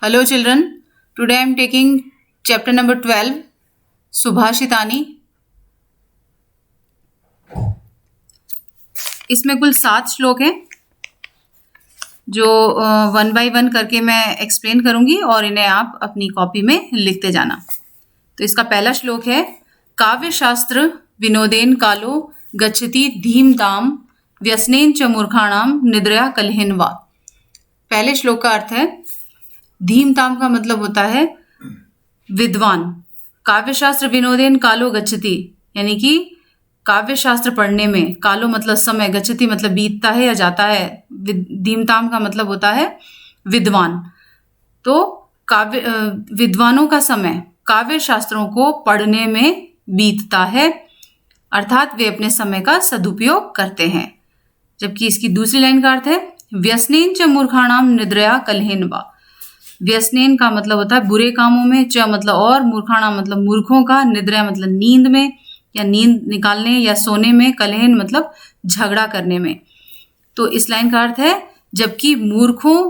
Hello children, today I am taking chapter number 12 सुभाषितानी। इसमें कुल 7 श्लोक हैं जो वन बाय वन करके मैं एक्सप्लेन करूंगी और इन्हें आप अपनी कॉपी में लिखते जाना। तो इसका पहला श्लोक है काव्य शास्त्र विनोदेन कालो गच्छति धीमताम व्यसनेन च मूर्खाणाम निद्रया कलहिन वा। पहले श्लोक का अर्थ है धीमताम का मतलब होता है विद्वान। काव्य शास्त्र विनोदेन कालो गच्छति यानी कि काव्य शास्त्र पढ़ने में, कालो मतलब समय, गच्छति मतलब बीतता है या जाता है, धीमताम का मतलब होता है विद्वान। तो काव्य विद्वानों का समय काव्य शास्त्रों को पढ़ने में बीतता है, अर्थात वे अपने समय का सदुपयोग करते हैं। जबकि इसकी दूसरी लाइन का अर्थ है व्यसनेन च मूर्खाणाम निद्रया कलहिन वा। व्यसनेन का मतलब होता है बुरे कामों में, च मतलब और, मूर्खाणा मतलब मूर्खों का, निद्रा मतलब नींद में या नींद निकालने या सोने में, कलहिन मतलब झगड़ा करने में। तो इस लाइन का अर्थ है जबकि मूर्खों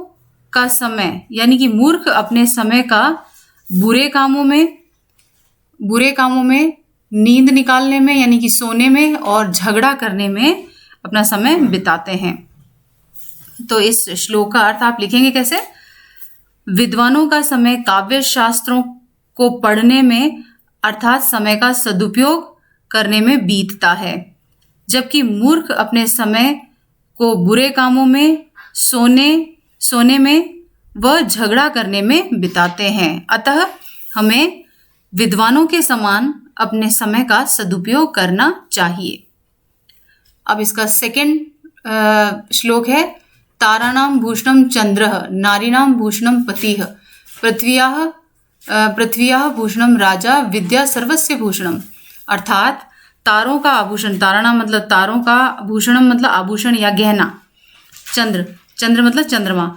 का समय यानी कि मूर्ख अपने समय का बुरे कामों में, नींद निकालने में यानी कि सोने में और झगड़ा करने में अपना समय बिताते हैं। तो इस श्लोक का अर्थ आप लिखेंगे कैसे? विद्वानों का समय काव्य शास्त्रों को पढ़ने में अर्थात समय का सदुपयोग करने में बीतता है, जबकि मूर्ख अपने समय को बुरे कामों में, सोने में व झगड़ा करने में बिताते हैं। अतः हमें विद्वानों के समान अपने समय का सदुपयोग करना चाहिए। अब इसका सेकंड श्लोक है ताराणाम भूषणम चंद्रः नारीणाम भूषणम पतिः पृथ्व्याः भूषणम राजा विद्या सर्वस्य भूषणम। अर्थात तारों का आभूषण, ताराणाम मतलब तारों का, भूषणम मतलब आभूषण या गहना, चंद्र मतलब चंद्रमा,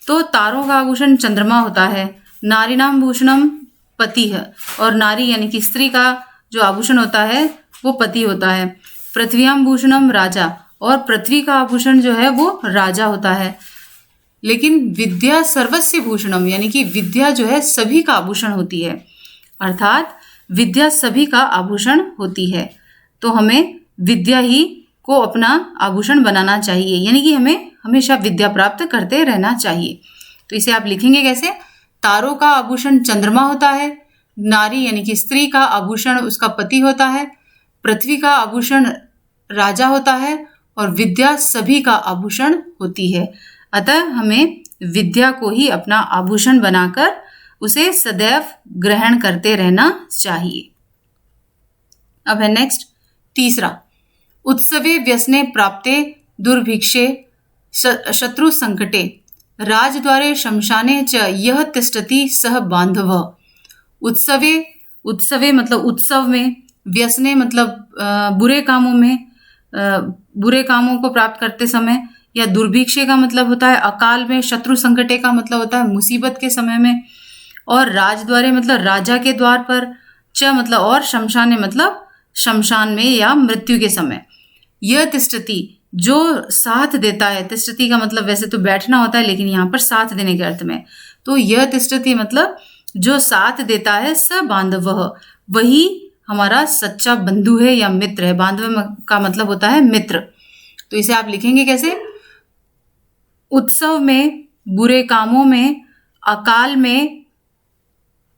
तो तारों का आभूषण चंद्रमा होता है। नारीणाम भूषणम पतिः और नारी यानी कि स्त्री का जो आभूषण होता है वो पति होता है। पृथ्व्याम भूषणम राजा और पृथ्वी का आभूषण जो है वो राजा होता है। लेकिन विद्या सर्वस्य भूषणम यानी कि विद्या जो है सभी का आभूषण होती है, अर्थात विद्या सभी का आभूषण होती है। तो हमें विद्या ही को अपना आभूषण बनाना चाहिए, यानी कि हमें हमेशा विद्या प्राप्त करते रहना चाहिए। तो इसे आप लिखेंगे कैसे? तारों का आभूषण चंद्रमा होता है, नारी यानी कि स्त्री का आभूषण उसका पति होता है, पृथ्वी का आभूषण राजा होता है और विद्या सभी का आभूषण होती है। अतः हमें विद्या को ही अपना आभूषण बनाकर उसे सदैव ग्रहण करते रहना चाहिए। अब है नेक्स्ट तीसरा, उत्सवे व्यसने प्राप्ते दुर्भिक्षे शत्रु संकटे राजद्वारे शमशाने च यह तिष्ठति सह बांधवः। उत्सवे मतलब उत्सव में, व्यसने मतलब बुरे कामों में, बुरे कामों को प्राप्त करते समय, या दुर्भिक्षे का मतलब होता है अकाल में, शत्रु संकटे का मतलब होता है मुसीबत के समय में, और राजद्वारे मतलब राजा के द्वार पर, च मतलब और, शमशाने मतलब शमशान में या मृत्यु के समय। यह तिष्ठति जो साथ देता है, तिष्ठति का मतलब वैसे तो बैठना होता है लेकिन यहाँ पर साथ देने के अर्थ में, तो यह तिष्ठति मतलब जो साथ देता है, स बांधवः वही हमारा सच्चा बंधु है या मित्र है। बांधव का मतलब होता है मित्र। तो इसे आप लिखेंगे कैसे? उत्सव में, बुरे कामों में, अकाल में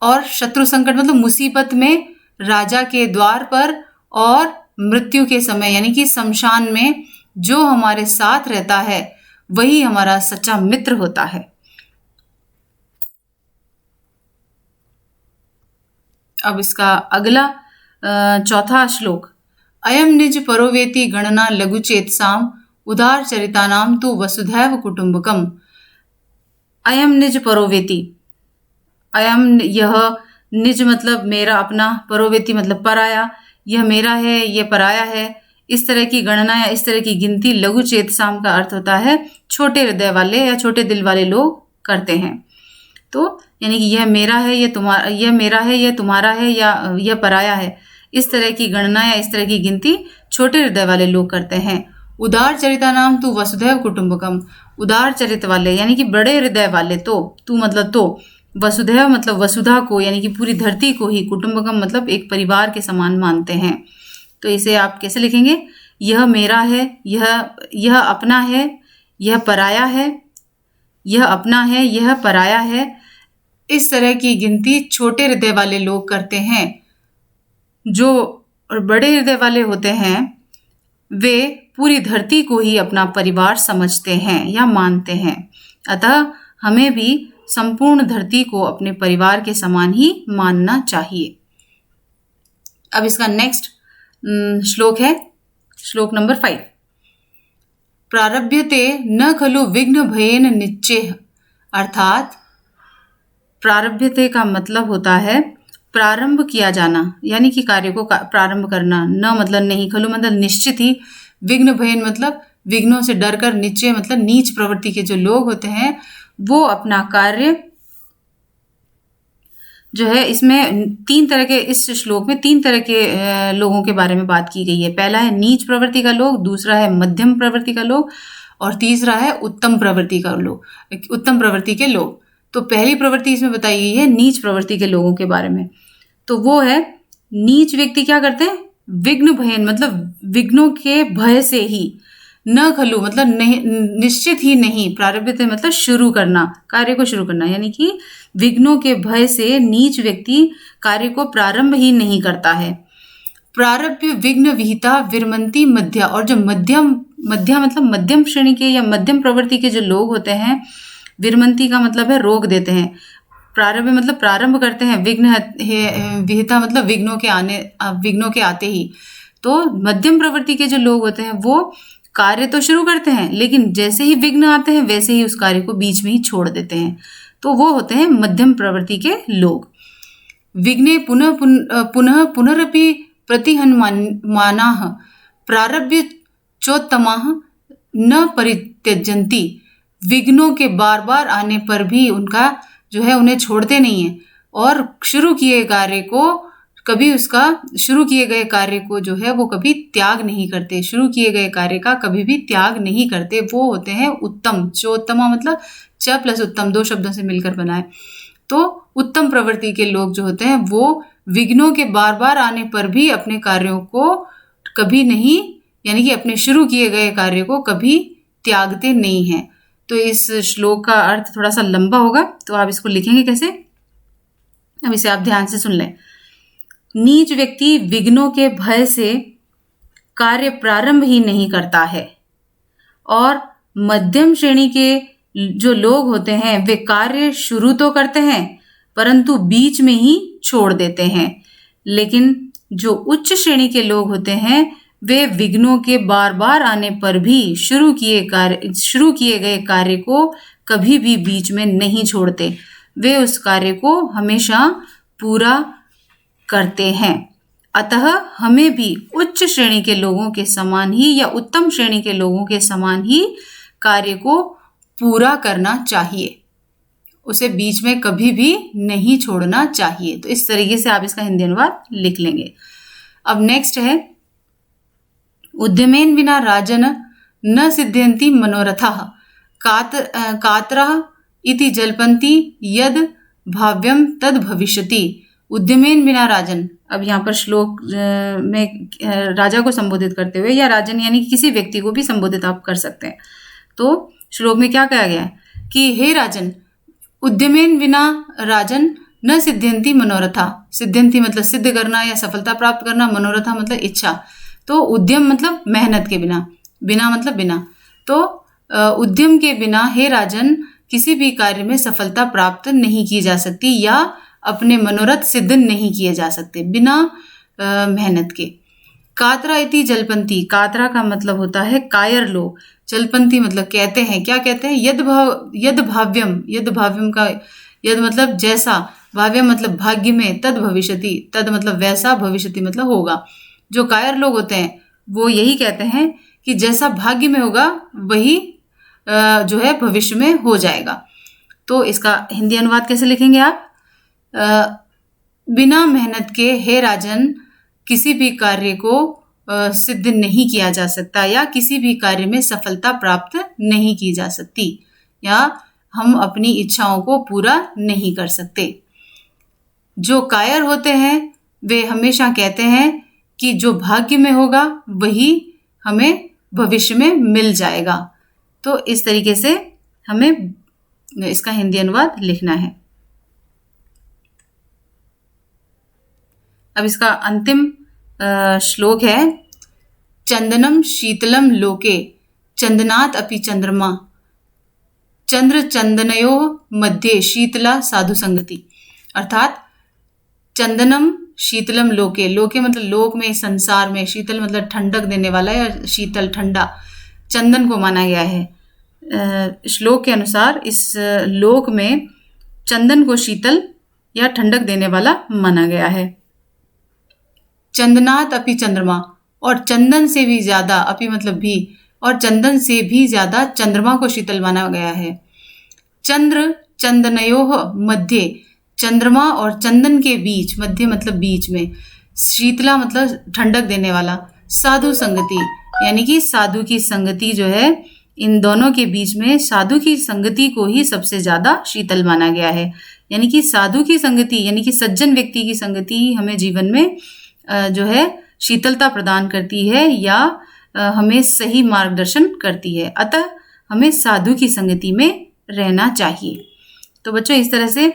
और शत्रु संकट मतलब मुसीबत में, राजा के द्वार पर और मृत्यु के समय यानी कि शमशान में जो हमारे साथ रहता है वही हमारा सच्चा मित्र होता है। अब इसका अगला चौथा श्लोक, अयम निज परोवेति गणना लघुचेतसाम उदार चरितानाम तु वसुधैव कुटुंबकम। अयम निज परोवेति, अयम यह, निज मतलब मेरा अपना, परोवेति मतलब पराया, यह मेरा है ये पराया है। इस तरह की गणना या इस तरह की गिनती लघु चेतसाम का अर्थ होता है छोटे हृदय वाले या छोटे दिल वाले लोग करते हैं। तो यानी कि यह मेरा है ये तुम्हारा, यह मेरा है ये तुम्हारा है या यह पराया है, इस तरह की गणना या इस तरह की गिनती छोटे हृदय वाले लोग करते हैं। उदार चरिता नाम तू वसुधैव कुटुंबकम, उदार चरित वाले यानी कि बड़े हृदय वाले, तो तू मतलब तो वसुधैव मतलब वसुधा को यानी कि पूरी धरती को ही, कुटुंबकम मतलब एक परिवार के समान मानते हैं। तो इसे आप कैसे लिखेंगे? यह मेरा है, यह अपना है, यह पराया है, यह अपना है, यह पराया है। इस तरह की गिनती छोटे हृदय वाले लोग करते हैं। जो बड़े हृदय वाले होते हैं वे पूरी धरती को ही अपना परिवार समझते हैं या मानते हैं। अतः हमें भी संपूर्ण धरती को अपने परिवार के समान ही मानना चाहिए। अब इसका नेक्स्ट श्लोक है, श्लोक नंबर 5। प्रारभ्यते न खलु विघ्न भयेन निश्चेह, अर्थात प्रारभ्यते का मतलब होता है प्रारंभ किया जाना, यानी कि कार्य को प्रारंभ करना। न मतलब नहीं, खलु मतलब निश्चित ही, विघ्न भयन मतलब विघ्नों से डरकर, निश्चय मतलब नीच प्रवृत्ति के जो लोग होते हैं वो अपना कार्य जो है, इसमें तीन तरह के, इस श्लोक में तीन तरह के लोगों के बारे में बात की गई है। पहला है नीच प्रवृत्ति का लोग, दूसरा है मध्यम प्रवृत्ति का लोग, और तीसरा है उत्तम प्रवृत्ति का लोग, उत्तम प्रवृत्ति के लोग। तो पहली प्रवृत्ति इसमें बताई गई है नीच प्रवृत्ति के लोगों के बारे में। तो वो है, नीच व्यक्ति क्या करते हैं? विघ्न भयन मतलब विघ्नों के भय से ही, न खलु मतलब नहीं, निश्चित ही नहीं, प्रारंभिक मतलब शुरू करना, कार्य को शुरू करना, यानी कि विघ्नों के भय से नीच व्यक्ति कार्य को प्रारंभ ही नहीं करता है। प्रारभ्य विघ्न विहिता विरमंती मध्या, और जो मध्या मतलब मध्यम श्रेणी के या मध्यम प्रवृत्ति के जो लोग होते हैं, विरमंती का मतलब है रोक देते हैं, प्रारंभ मतलब प्रारंभ करते हैं, विघ्न विहिता मतलब विघ्नों के आते ही। तो मध्यम प्रवृत्ति के जो लोग होते हैं वो कार्य तो शुरू करते हैं, लेकिन जैसे ही विघ्न आते हैं वैसे ही उस कार्य को बीच में ही छोड़ देते हैं। तो वो होते हैं मध्यम प्रवृत्ति के लोग। विघ्ने पुनः पुनरपि प्रतिहन्मानाः प्रारभ्य चोत्तमाः न परित्यजन्ति, विघ्नों के बार बार आने पर भी उनका जो है उन्हें छोड़ते नहीं है, और शुरू किए गए कार्य को जो है वो कभी त्याग नहीं करते, शुरू किए गए कार्य का कभी भी त्याग नहीं करते। वो होते हैं उत्तम। चोत्तमा मतलब च प्लस उत्तम, दो शब्दों से मिलकर बनाए। तो उत्तम प्रवृत्ति के लोग जो होते हैं वो विघ्नों के बार बार आने पर भी अपने कार्यों को कभी नहीं, यानी कि अपने शुरू किए गए कार्य को कभी त्यागते नहीं हैं। तो इस श्लोक का अर्थ थोड़ा सा लंबा होगा, तो आप इसको लिखेंगे कैसे? अब इसे आप ध्यान से सुन लें। नीच व्यक्ति विघ्नों के भय से कार्य प्रारंभ ही नहीं करता है, और मध्यम श्रेणी के जो लोग होते हैं वे कार्य शुरू तो करते हैं परंतु बीच में ही छोड़ देते हैं। लेकिन जो उच्च श्रेणी के लोग होते हैं वे विघ्नों के बार बार आने पर भी शुरू किए गए कार्य को कभी भी बीच में नहीं छोड़ते, वे उस कार्य को हमेशा पूरा करते हैं। अतः हमें भी उच्च श्रेणी के लोगों के समान ही या उत्तम श्रेणी के लोगों के समान ही कार्य को पूरा करना चाहिए, उसे बीच में कभी भी नहीं छोड़ना चाहिए। तो इस तरीके से आप इसका हिंदी अनुवाद लिख लेंगे। अब नेक्स्ट है, उद्यमेन विना राजन न सिद्ध्यन्ति मनोरथाः कातरः इति जल्पन्ति यद भाव्यम तद भविष्यति। उद्यमेन बिना राजन, अब यहाँ पर श्लोक में राजा को संबोधित करते हुए, या राजन यानी किसी व्यक्ति को भी संबोधित आप कर सकते हैं। तो श्लोक में क्या कहा गया है कि हे राजन, उद्यमेन बिना राजन न सिद्ध्यन्ति मनोरथा। सिद्ध्यन्ति मतलब सिद्ध करना या सफलता प्राप्त करना, मनोरथा मतलब इच्छा। तो उद्यम मतलब मेहनत के बिना, बिना मतलब बिना। तो उद्यम के बिना हे राजन किसी भी कार्य में सफलता प्राप्त नहीं की जा सकती या अपने मनोरथ सिद्ध नहीं किए जा सकते बिना मेहनत के। कातरा इति जलपंती, कातरा का मतलब होता है कायर लोग, जलपंती मतलब कहते हैं, क्या कहते हैं? यद भाव्यम का यद मतलब जैसा, भाव्यम मतलब भाग्य में, तद भविष्यति, तद मतलब वैसा, भविष्यति मतलब होगा। जो कायर लोग होते हैं वो यही कहते हैं कि जैसा भाग्य में होगा वही जो है भविष्य में हो जाएगा। तो इसका हिंदी अनुवाद कैसे लिखेंगे आप? बिना मेहनत के हे राजन किसी भी कार्य को सिद्ध नहीं किया जा सकता या किसी भी कार्य में सफलता प्राप्त नहीं की जा सकती, या हम अपनी इच्छाओं को पूरा नहीं कर सकते। जो कायर होते हैं वे हमेशा कहते हैं कि जो भाग्य में होगा वही हमें भविष्य में मिल जाएगा। तो इस तरीके से हमें इसका हिंदी अनुवाद लिखना है। अब इसका अंतिम श्लोक है, चंदनम शीतलम लोके चंदनात् अपि चंद्रमा चंद्र चंदनयो मध्ये शीतला साधु संगति। अर्थात चंदनम शीतलम लोके, लोके मतलब लोक में, संसार में, शीतल मतलब ठंडक देने वाला है, शीतल ठंडा चंदन को माना गया है। श्लोक के अनुसार इस लोक में चंदन को शीतल या ठंडक देने वाला माना गया है। चंदनात् अपि चंद्रमा, और चंदन से भी ज्यादा, अपि मतलब भी, और चंदन से भी ज्यादा चंद्रमा को शीतल माना गया है। चंद्र चंदनयोः मध्य, चंद्रमा और चंदन के बीच, मध्य मतलब बीच में, शीतला मतलब ठंडक देने वाला, साधु संगति यानी कि साधु की संगति जो है, इन दोनों के बीच में साधु की संगति को ही सबसे ज्यादा शीतल माना गया है। यानी कि साधु की संगति यानी कि सज्जन व्यक्ति की संगति हमें जीवन में जो है शीतलता प्रदान करती है या हमें सही मार्गदर्शन करती है। अतः हमें साधु की संगति में रहना चाहिए। तो बच्चों, इस तरह से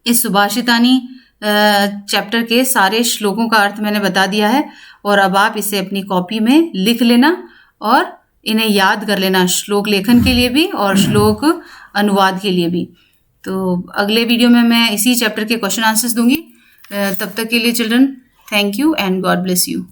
इस सुभाषितानी चैप्टर के सारे श्लोकों का अर्थ मैंने बता दिया है, और अब आप इसे अपनी कॉपी में लिख लेना और इन्हें याद कर लेना, श्लोक लेखन के लिए भी और श्लोक अनुवाद के लिए भी। तो अगले वीडियो में मैं इसी चैप्टर के क्वेश्चन आंसर्स दूंगी। तब तक के लिए children, thank you and God bless you.